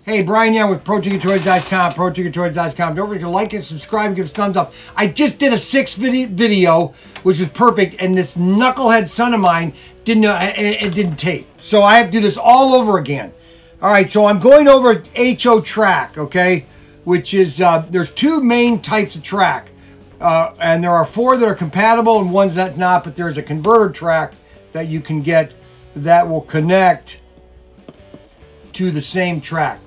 Hey, Brian here with ProTinkerToys.com, ProTinkerToys.com. Don't forget to like and subscribe and give us a thumbs up. I just did a 6-minute video, which was perfect, and this knucklehead son of mine it didn't tape. So I have to do this all over again. All right, so I'm going over HO track, okay, which is, there's two main types of track. And there are 4 that are compatible and 1 that's not, but there's a converter track that you can get that will connect to the same track.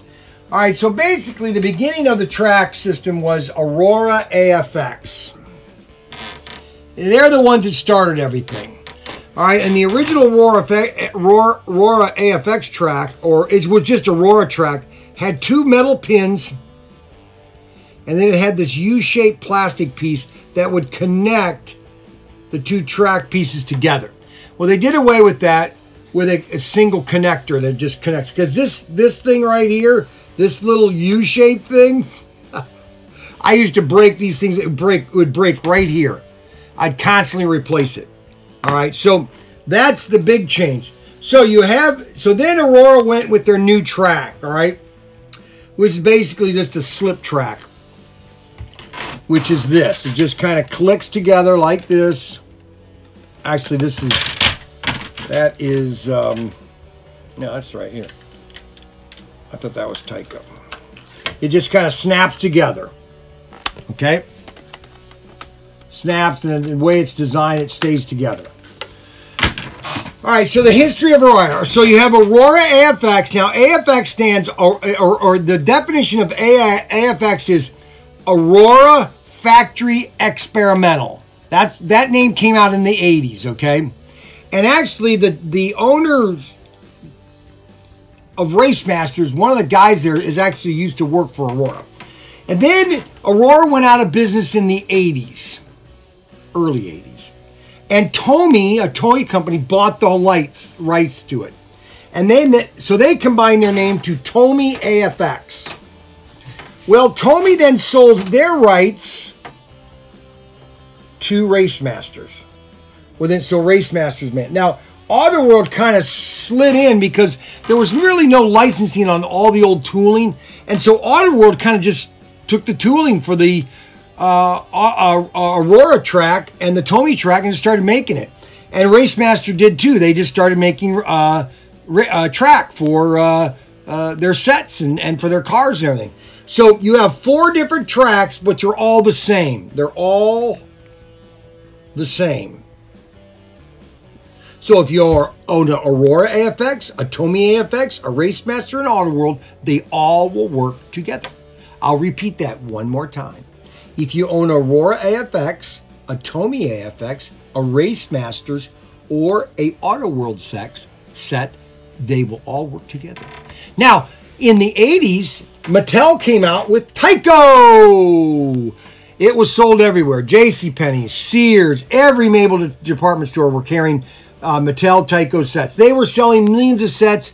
All right, so basically the beginning of the track system was Aurora AFX. They're the ones that started everything. All right, and the original Aurora AFX track, or it was just Aurora track, had 2 metal pins, and then it had this U-shaped plastic piece that would connect the 2 track pieces together. Well, they did away with that with a single connector that just connects. Because this thing right here, this little U-shaped thing, I used to break these things. It would break right here. I'd constantly replace it. All right, so that's the big change. So then Aurora went with their new track, all right, which is basically just a slip track, which is this. It just kind of clicks together like this. Actually, that is, no, that's right here. I thought that was Tyco. It just kind of snaps together, okay? Snaps, and the way it's designed, it stays together. All right, so the history of Aurora. So you have Aurora AFX. Now, AFX stands, or the definition of AFX is Aurora Factory Experimental. That name came out in the 80s, okay? And actually, the owners of Race Masters, one of the guys there is actually used to work for Aurora. And then Aurora went out of business in the 80s, early 80s. And Tomy, a toy company, bought the rights to it. And so they combined their name to Tomy AFX. Well, Tomy then sold their rights to Race Masters. Well, then, so Race Masters, man. Now, Auto World kind of slid in because there was really no licensing on all the old tooling. And so Auto World kind of just took the tooling for the Aurora track and the Tomy track and just started making it. And Race Master did too. They just started making track for their sets and for their cars and everything. So you have 4 different tracks, but you're all the same. They're all the same. So if you own an Aurora AFX, a Tomy AFX, a Race Master, and Auto World, they all will work together. I'll repeat that one more time. If you own Aurora AFX, a Tomy AFX, a Race Masters, or a Auto World set, they will all work together. Now, in the 80s, Mattel came out with Taiko. It was sold everywhere. JCPenney, Sears, every Mabel department store were carrying Mattel Taiko sets. They were selling millions of sets,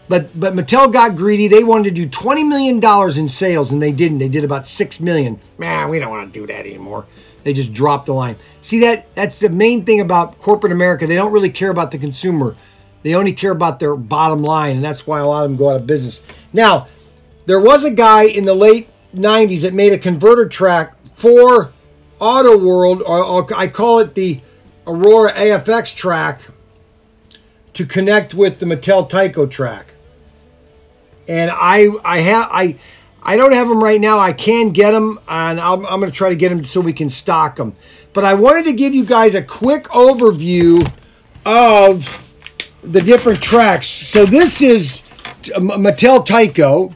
but Mattel got greedy. They wanted to do $20 million in sales, and they didn't. They did about $6 million. Man, we don't want to do that anymore. They just dropped the line. See, that's the main thing about corporate America. They don't really care about the consumer. They only care about their bottom line, and that's why a lot of them go out of business. Now, there was a guy in the late 90s that made a converter track for Auto World, or I call it the Aurora AFX track, to connect with the Mattel Taiko track. And I don't have them right now. I can get them, and I'm going to try to get them so we can stock them. But I wanted to give you guys a quick overview of the different tracks. So this is Mattel Taiko.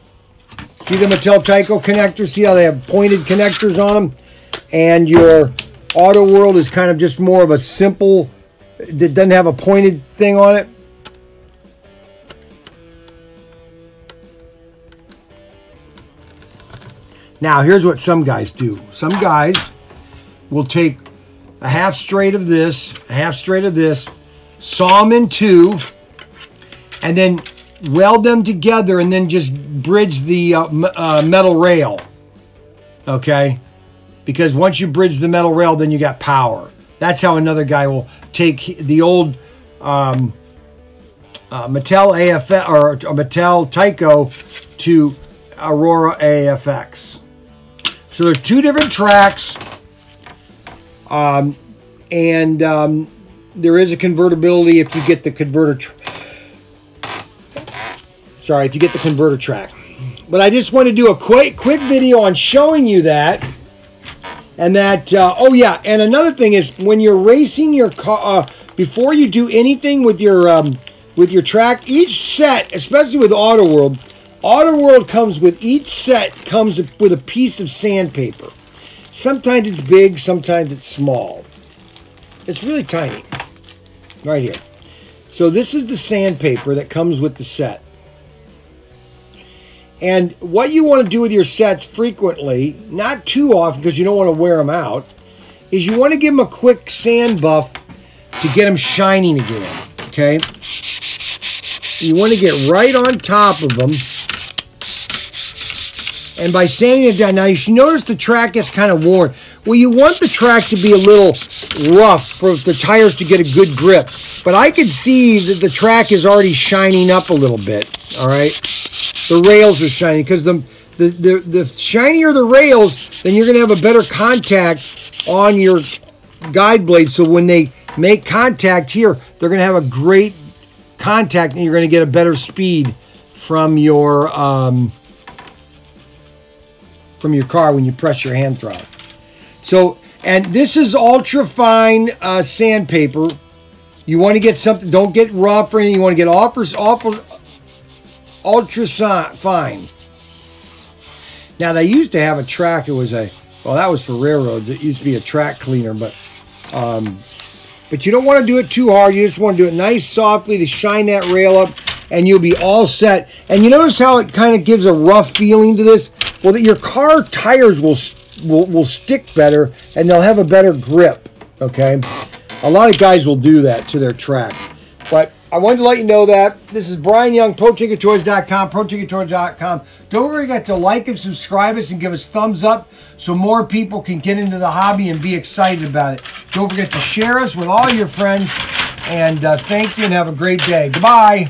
See the Mattel Taiko connectors? See how they have pointed connectors on them? And your Auto World is kind of just more of a simple, it doesn't have a pointed thing on it. Now, here's what some guys do. Some guys will take a half straight of this, a half straight of this, saw them in 2, and then weld them together and then just bridge the metal rail. Okay? Because once you bridge the metal rail, then you got power. That's how another guy will take the old Mattel AFX or Mattel Taiko to Aurora AFX. So there's two different tracks. There is a convertibility if you get the converter. If you get the converter track. But I just want to do a quick video on showing you that. And that, oh yeah, and another thing is when you're racing your car, before you do anything with your track, each set, especially with Auto World comes with each set comes with a piece of sandpaper. Sometimes it's big, sometimes it's small. It's really tiny, right here. So this is the sandpaper that comes with the set. And what you want to do with your sets frequently, not too often because you don't want to wear them out, is you want to give them a quick sand buff to get them shining again, okay? You want to get right on top of them. And by sanding it down, now you should notice the track gets kind of worn. Well, you want the track to be a little rough for the tires to get a good grip. But I can see that the track is already shining up a little bit, all right? The rails are shining because the shinier the rails, then you're going to have a better contact on your guide blade. So when they make contact here, they're going to have a great contact and you're going to get a better speed from your car when you press your hand throttle. So, and this is ultra fine sandpaper. You want to get something, don't get rough or anything. You want to get ultra fine. Now they used to have a track. It was well, that was for railroads. It used to be a track cleaner, but you don't want to do it too hard. You just want to do it nice, softly to shine that rail up, and you'll be all set. And you notice how it kind of gives a rough feeling to this? Well, that your car tires will stick better, and they'll have a better grip, okay? A lot of guys will do that to their track. But I wanted to let you know that. This is Brian Young, ProTinkerToys.com, ProTinkerToys.com. Don't forget to like and subscribe us and give us thumbs up so more people can get into the hobby and be excited about it. Don't forget to share us with all your friends. And thank you and have a great day. Goodbye.